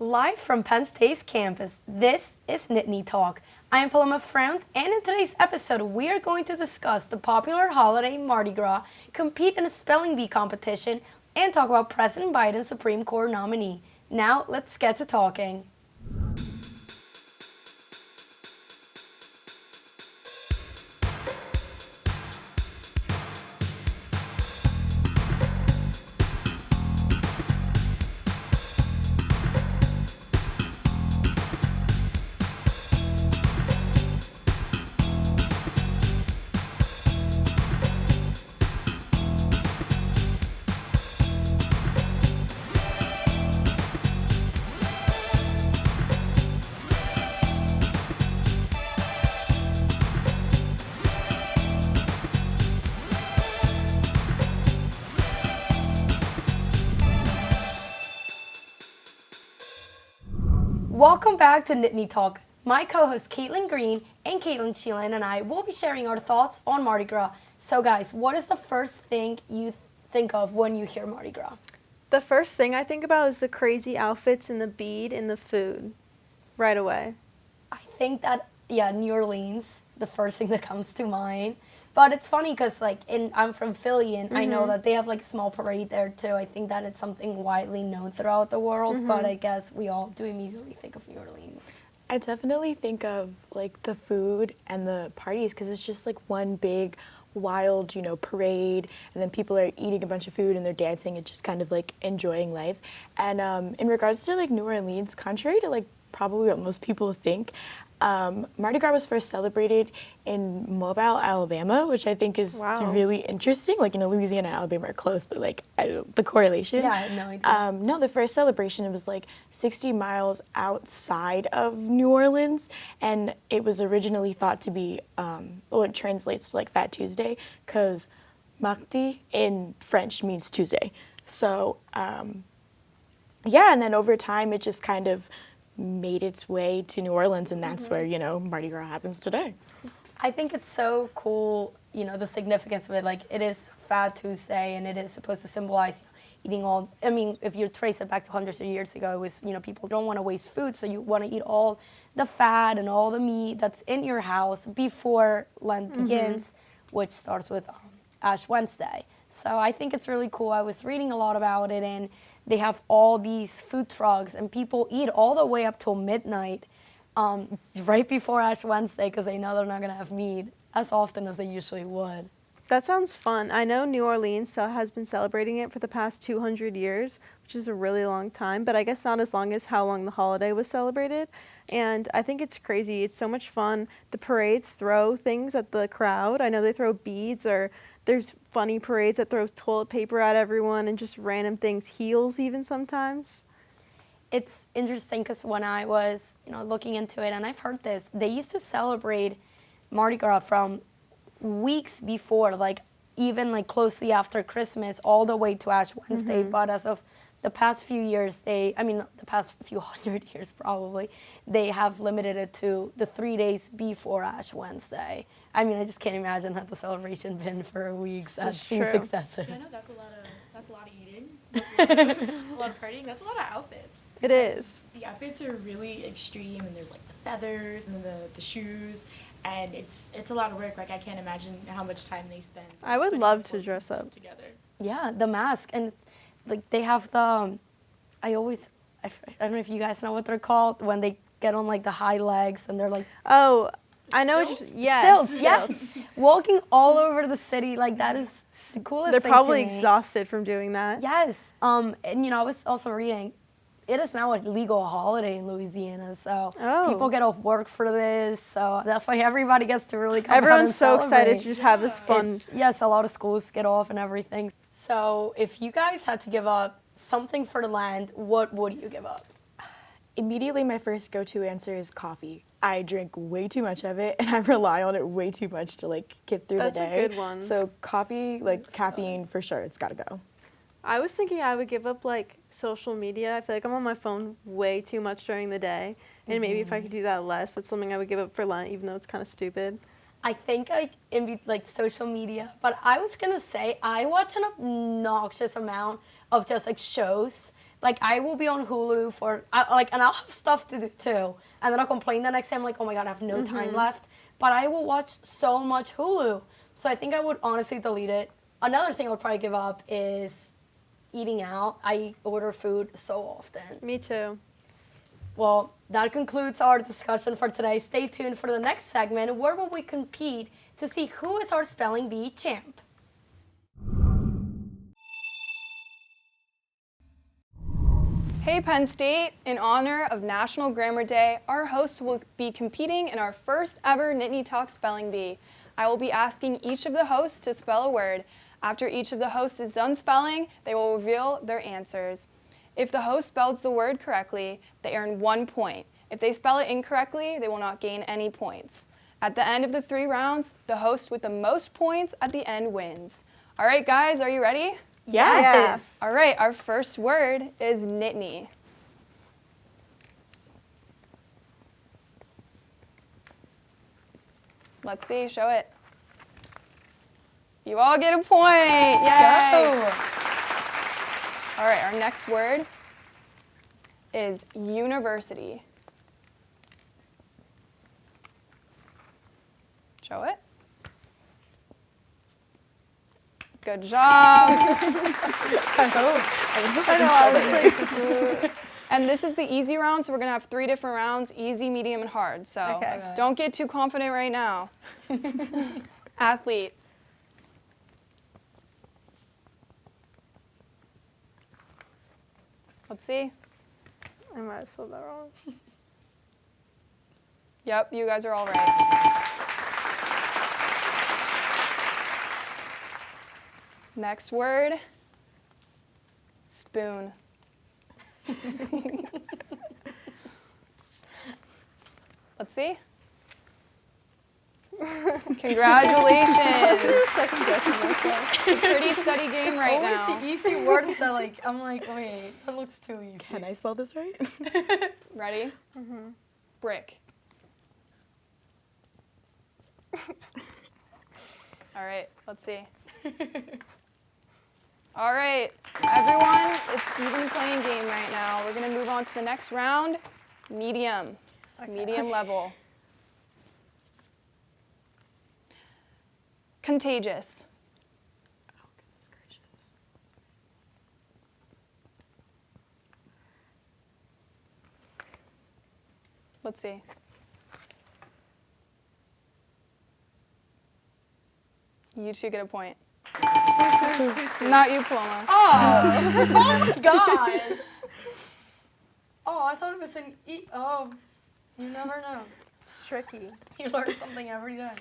Live from Penn State's campus, this is Nittany Talk. I am Paloma Front, and in today's episode, we are going to discuss the popular holiday Mardi Gras, compete in a spelling bee competition, and talk about President Biden's Supreme Court nominee. Now, let's get to talking. Welcome back to Nittany Talk. My co-host Caitlin Green and Caitlin Sheelan and I will be sharing our thoughts on Mardi Gras. So guys, what is the first thing you think of when you hear Mardi Gras? The first thing I think about is the crazy outfits and the bead and the food right away. I think that, New Orleans, the first thing that comes to mind. But it's funny because, I'm from Philly, and I know that they have, a small parade there, too. I think that it's something widely known throughout the world, but I guess we all do immediately think of New Orleans. I definitely think of, the food and the parties because it's just, one big, wild, parade, and then people are eating a bunch of food and they're dancing and just kind of, enjoying life. And in regards to, New Orleans, contrary to, probably what most people think, Mardi Gras was first celebrated in Mobile, Alabama, which I think is really interesting. Louisiana and Alabama are close, but I don't know, the correlation. Yeah, I had no idea. No, the first celebration, it was 60 miles outside of New Orleans, and it was originally thought to be, it translates to Fat Tuesday, because Mardi in French means Tuesday. So, and then over time it just kind of made its way to New Orleans, and that's where, Mardi Gras happens today. I think it's so cool, the significance of it. It is Fat Tuesday, and it is supposed to symbolize eating all, if you trace it back to hundreds of years ago, it was, people don't want to waste food, so you want to eat all the fat and all the meat that's in your house before Lent begins, which starts with Ash Wednesday. So I think it's really cool. I was reading a lot about it, and they have all these food trucks, and people eat all the way up till midnight, right before Ash Wednesday, because they know they're not going to have meat as often as they usually would. That sounds fun. I know New Orleans has been celebrating it for the past 200 years, which is a really long time, but I guess not as long as how long the holiday was celebrated. And I think it's crazy. It's so much fun. The parades throw things at the crowd. I know they throw beads, or there's funny parades that throws toilet paper at everyone and just random things, heels even sometimes. It's interesting because when I was, looking into it, and I've heard this, they used to celebrate Mardi Gras from weeks before, even closely after Christmas, all the way to Ash Wednesday. But as of the past few years, the past few hundred years probably, they have limited it to the 3 days before Ash Wednesday. I just can't imagine that the celebration been for weeks. That seems excessive. I know that's a lot of eating. That's a lot of partying. That's a lot of outfits. It is. The outfits are really extreme, and there's the feathers and the shoes, and it's a lot of work. I can't imagine how much time they spend. I would love to dress up together. Yeah, the mask, and they have the. I don't know if you guys know what they're called when they get on the high legs and they're Oh, I know what you're Stilts, yes. Walking all over the city, that is the coolest They're thing probably to me. exhausted from doing that. Yes. And I was also reading, it is now a legal holiday in Louisiana, so people get off work for this, so that's why everybody gets to really come Everyone's out and so celebrate. excited to just have this fun. Yes, a lot of schools get off and everything. So if you guys had to give up something for the land, what would you give up? Immediately, my first go-to answer is coffee. I drink way too much of it, and I rely on it way too much to get through the day. That's a good one. So coffee, caffeine for sure, it's gotta go. I was thinking I would give up social media. I feel like I'm on my phone way too much during the day, and maybe if I could do that less, that's something I would give up for Lent, even though it's kind of stupid. I think social media, but I was gonna say I watch an obnoxious amount of just shows Like, I will be on Hulu and I'll have stuff to do too. And then I'll complain the next day. I'm like, oh my God, I have no time left. But I will watch so much Hulu. So I think I would honestly delete it. Another thing I would probably give up is eating out. I order food so often. Me too. Well, that concludes our discussion for today. Stay tuned for the next segment, where will we compete to see who is our spelling bee champ. Hey Penn State, in honor of National Grammar Day, our hosts will be competing in our first ever Nittany Talk Spelling Bee. I will be asking each of the hosts to spell a word. After each of the hosts is done spelling, they will reveal their answers. If the host spells the word correctly, they earn 1 point. If they spell it incorrectly, they will not gain any points. At the end of the 3 rounds, the host with the most points at the end wins. All right, guys, are you ready? Yes. All right, our first word is Nittany. Let's see, show it. You all get a point. Yay! All right, our next word is university. Show it. Good job. And this is the easy round, so we're going to have 3 different rounds, easy, medium, and hard. So don't get too confident right now. Athlete. Let's see. I might have spelled that wrong. Yep, you guys are all right. Next word, spoon. Let's see. Congratulations. Second guessing myself. It's a pretty steady game right Always now. the easy words that I'm like, wait, that looks too easy. Can I spell this right? Ready? Brick. All right, let's see. All right, everyone, it's even playing game right now. We're gonna move on to the next round, medium, medium level. Contagious. Oh, goodness gracious. Let's see. You two get a point. Not you, Paloma. Oh my gosh. Oh, I thought it was an E. Oh, you never know. It's tricky. You learn something every day.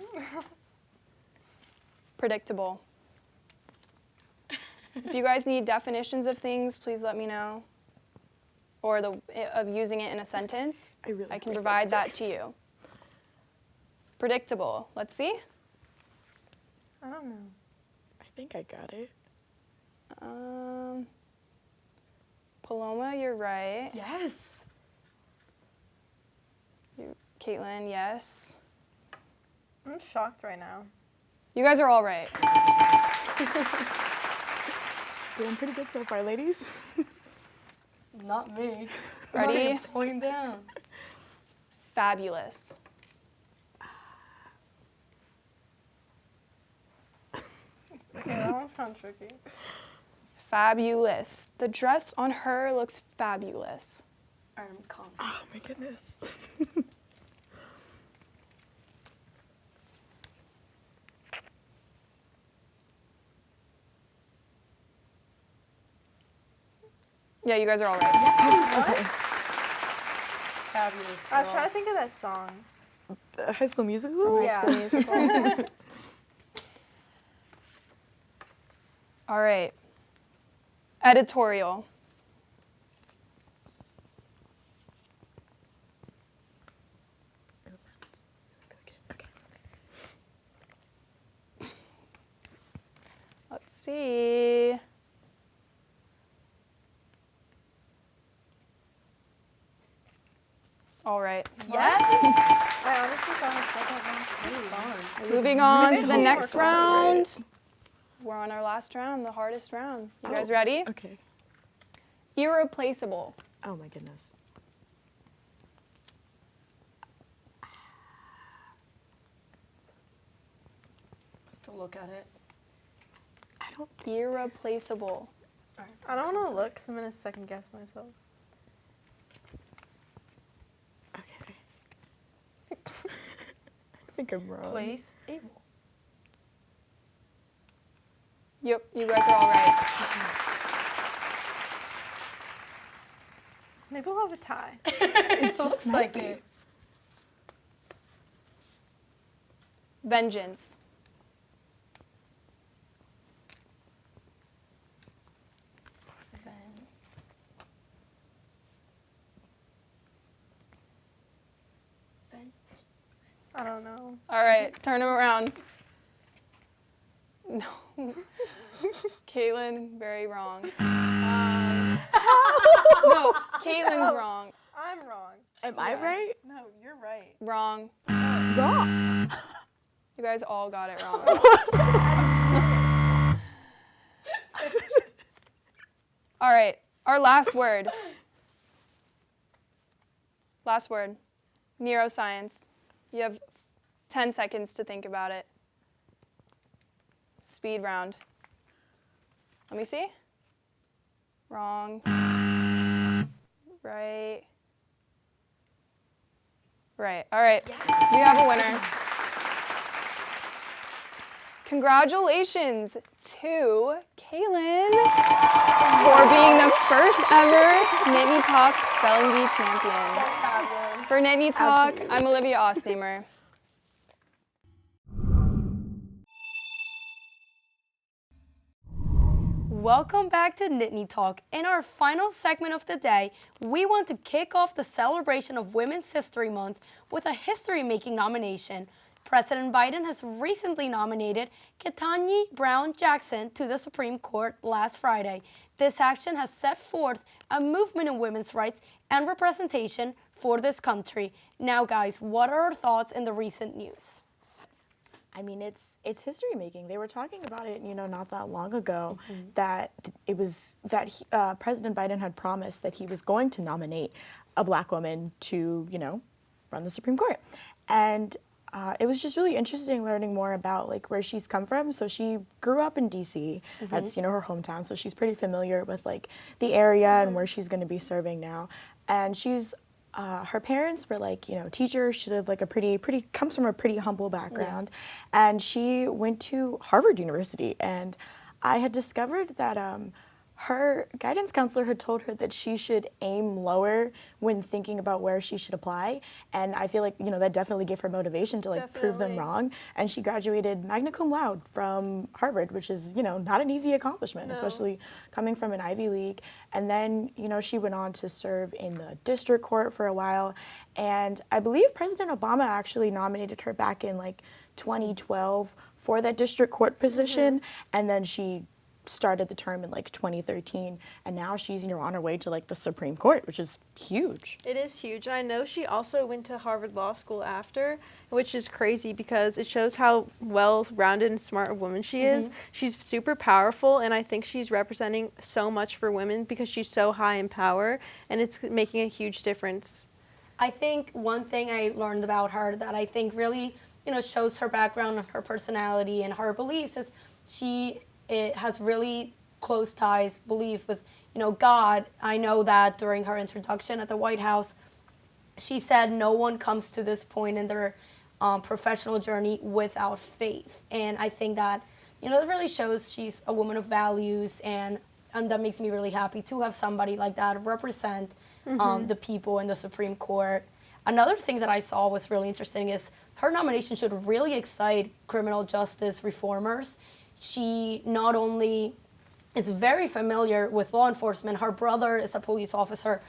Predictable. If you guys need definitions of things, please let me know. Or of using it in a sentence, I can provide that to you. Predictable. Let's see. I don't know. I think I got it. Paloma, you're right. Yes. Caitlin, yes. I'm shocked right now. You guys are all right. Doing pretty good so far, ladies. Not me. Ready? Point down. Fabulous. Okay, that one's kind of tricky. Fabulous. The dress on her looks fabulous. I'm confident. Oh my goodness. Yeah, you guys are all right. Fabulous. I was trying to think of that song. High School Musical? Yeah. School Musical. All right. Editorial. Okay. Let's see. All right. Yes. I honestly thought I said that wrong. Moving on to the Maybe next we'll work on it. round. We're on our last round, the hardest round. You guys ready? Okay. Irreplaceable. Oh my goodness. To look at it. I don't. Irreplaceable. I don't want to look, because I'm going to second guess myself. Okay. I think I'm wrong. Place able. Yep, you guys are all right. Maybe we'll have a tie. It just might be. Vengeance. I don't know. All right, turn them around. No. Caitlin, very wrong. No, Caitlin's wrong. I'm wrong. Am I right? No, you're right. Wrong. Wrong. You guys all got it wrong. All right, our last word. Last word. Neuroscience. You have 10 seconds to think about it. Speed round. Let me see. Wrong. Right. Right. All right. We have a winner. Congratulations to Kaylin for being the first ever Nittany Talk Spelling Bee champion. For Nittany Talk, I'm Olivia Osthamer. Welcome back to Nittany Talk. In our final segment of the day, we want to kick off the celebration of Women's History Month with a history-making nomination. President Biden has recently nominated Ketanji Brown Jackson to the Supreme Court last Friday. This action has set forth a movement in women's rights and representation for this country. Now, guys, what are our thoughts in the recent news? I mean, it's history making. They were talking about it, not that long ago, that it was that President Biden had promised that he was going to nominate a black woman to, run the Supreme Court, and it was just really interesting learning more about where she's come from. So she grew up in D.C. That's her hometown. So she's pretty familiar with the area and where she's going to be serving now. And she's her parents were teachers. She lived comes from a pretty humble background, and she went to Harvard University. And I had discovered that her guidance counselor had told her that she should aim lower when thinking about where she should apply. And I feel like, that definitely gave her motivation to prove them wrong. And she graduated magna cum laude from Harvard, which is, not an easy accomplishment, especially coming from an Ivy League. And then, she went on to serve in the district court for a while. And I believe President Obama actually nominated her back in 2012 for that district court position. And then she started the term in 2013, and now she's on her way to the Supreme Court, which is huge. It is huge. I know she also went to Harvard Law School after, which is crazy because it shows how well-rounded and smart a woman she is. She's super powerful, and I think she's representing so much for women because she's so high in power, and it's making a huge difference. I think one thing I learned about her that I think really, shows her background and her personality and her beliefs is it has really close ties, belief with, God. I know that during her introduction at the White House, she said no one comes to this point in their professional journey without faith. And I think that, it really shows she's a woman of values, and that makes me really happy to have somebody like that represent the people in the Supreme Court. Another thing that I saw was really interesting is her nomination should really excite criminal justice reformers. She not only is very familiar with law enforcement, her brother is a police officer,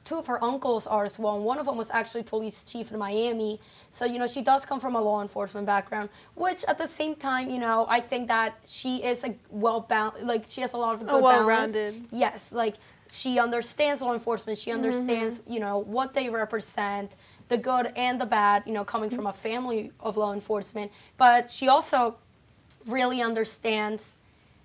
two of her uncles are as well, and one of them was actually police chief in Miami. So, she does come from a law enforcement background, which at the same time, I think that she is a well-balanced, she has a lot of good well-rounded. Balance. Yes, she understands law enforcement, she understands, what they represent, the good and the bad, coming from a family of law enforcement, but she also really understands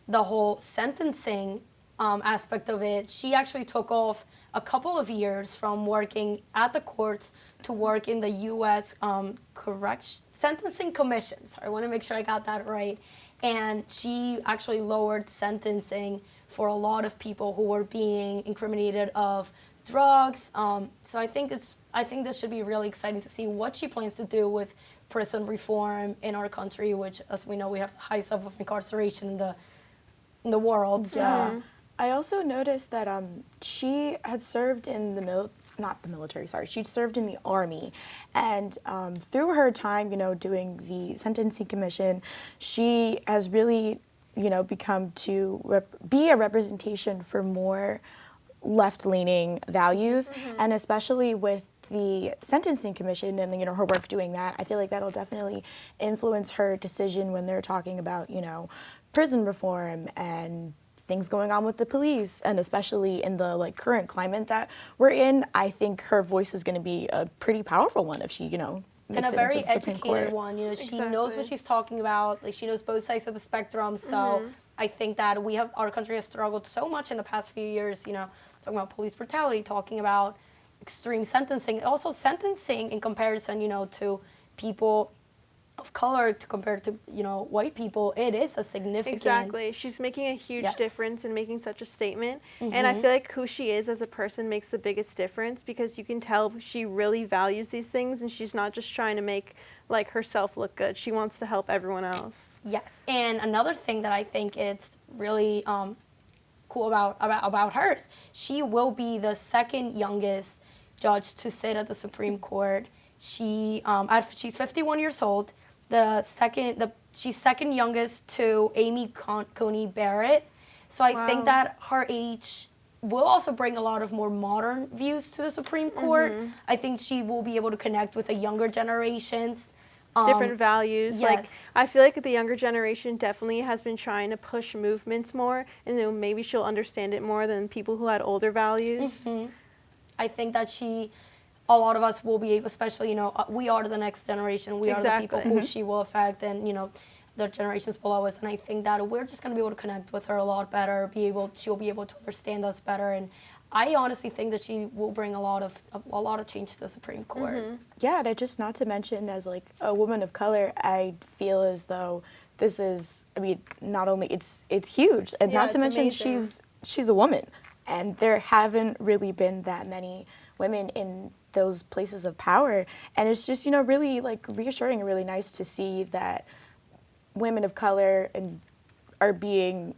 the whole sentencing aspect of it, she actually took off a couple of years from working at the courts to work in the U.S. Sentencing Commission. So I want to make sure I got that right. And she actually lowered sentencing for a lot of people who were being incriminated of drugs. So I think this should be really exciting to see what she plans to do with prison reform in our country, which, as we know, we have the highest level of incarceration in the world. So. Yeah. I also noticed that she had served in she'd served in the Army. And through her time, doing the Sentencing Commission, she has really, become to be a representation for more left-leaning values, and especially with the Sentencing Commission and her work doing that, I feel like that'll definitely influence her decision when they're talking about, prison reform and things going on with the police, and especially in the current climate that we're in. I think her voice is going to be a pretty powerful one if she, makes and a it very into the Supreme Court. educated one. She knows what she's talking about. She knows both sides of the spectrum. So I think that our country has struggled so much in the past few years. Talking about police brutality, talking about extreme sentencing, also sentencing in comparison, to people of color compared to white people. It is a significant. Exactly. She's making a huge Yes. difference and making such a statement. And I feel like who she is as a person makes the biggest difference, because you can tell she really values these things, and she's not just trying to make herself look good. She wants to help everyone else. Yes, and another thing that I think it's really cool about her is she will be the second youngest judge to sit at the Supreme Court. She's 51 years old. She's second youngest to Amy Coney Barrett. So I think that her age will also bring a lot of more modern views to the Supreme Court. I think she will be able to connect with the younger generations. Different values. Yes. I feel like the younger generation definitely has been trying to push movements more, and then maybe she'll understand it more than people who had older values. I think that a lot of us will be able, especially, we are the next generation. We are the people who she will affect, and, the generations below us. And I think that we're just going to be able to connect with her a lot better, she'll be able to understand us better. And I honestly think that she will bring a lot of change to the Supreme Court. Yeah, and just not to mention, as a woman of color, I feel as though this is, not only it's huge, and not to mention amazing. she's a woman, and there haven't really been that many women in those places of power, and it's just really reassuring and really nice to see that women of color are being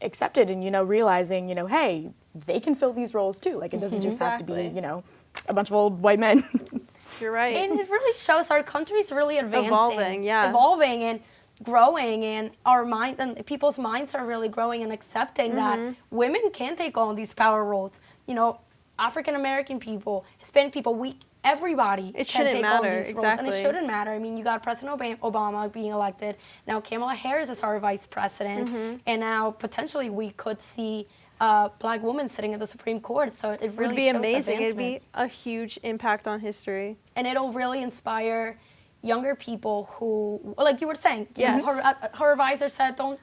accepted, and realizing hey, they can fill these roles too. It doesn't just have to be a bunch of old white men. You're right. And it really shows our country's really advancing, evolving and growing, and our mind and people's minds are really growing and accepting that women can take on these power roles. African American people, Hispanic people, everybody can take on these roles, and it shouldn't matter. You got President Obama being elected. Now Kamala Harris is our vice president, and now potentially we could see a black woman sitting at the Supreme Court. So it really would be shows amazing. It'd advancement. be a huge impact on history, and it'll really inspire younger people who, like you were saying, Yes. her advisor said, don't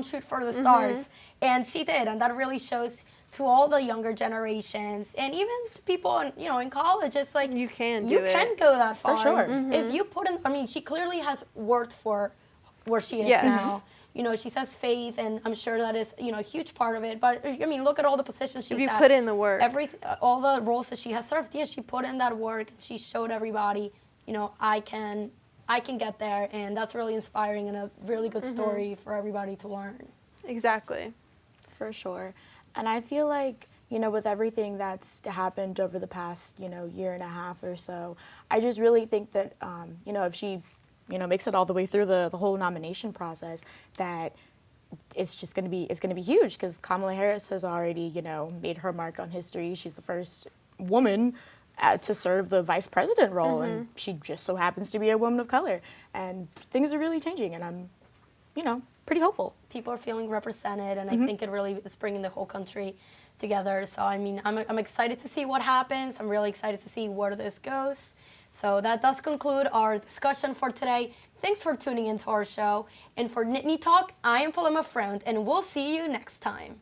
shoot for the stars, and she did, and that really shows to all the younger generations, and even to people in college. It's you can go that far. For sure. If you put in, she clearly has worked for where she is Yes. now. She says faith, and I'm sure that is a huge part of it. But look at all the positions she's if you had. put in the work. All the roles that she has served. Yeah, she put in that work. She showed everybody, I can get there, and that's really inspiring and a really good story for everybody to learn. Exactly. For sure. And I feel like, with everything that's happened over the past, year and a half or so, I just really think that, if she, makes it all the way through the whole nomination process, that it's just going to be huge, because Kamala Harris has already, made her mark on history. She's the first woman to serve the vice president role, and she just so happens to be a woman of color. And things are really changing, and I'm, pretty hopeful. People are feeling represented, and I think it really is bringing the whole country together. So I'm excited to see what happens. I'm really excited to see where this goes. So that does conclude our discussion for today. Thanks for tuning into our show. And for Nittany Talk, I am Paloma Freund, and we'll see you next time.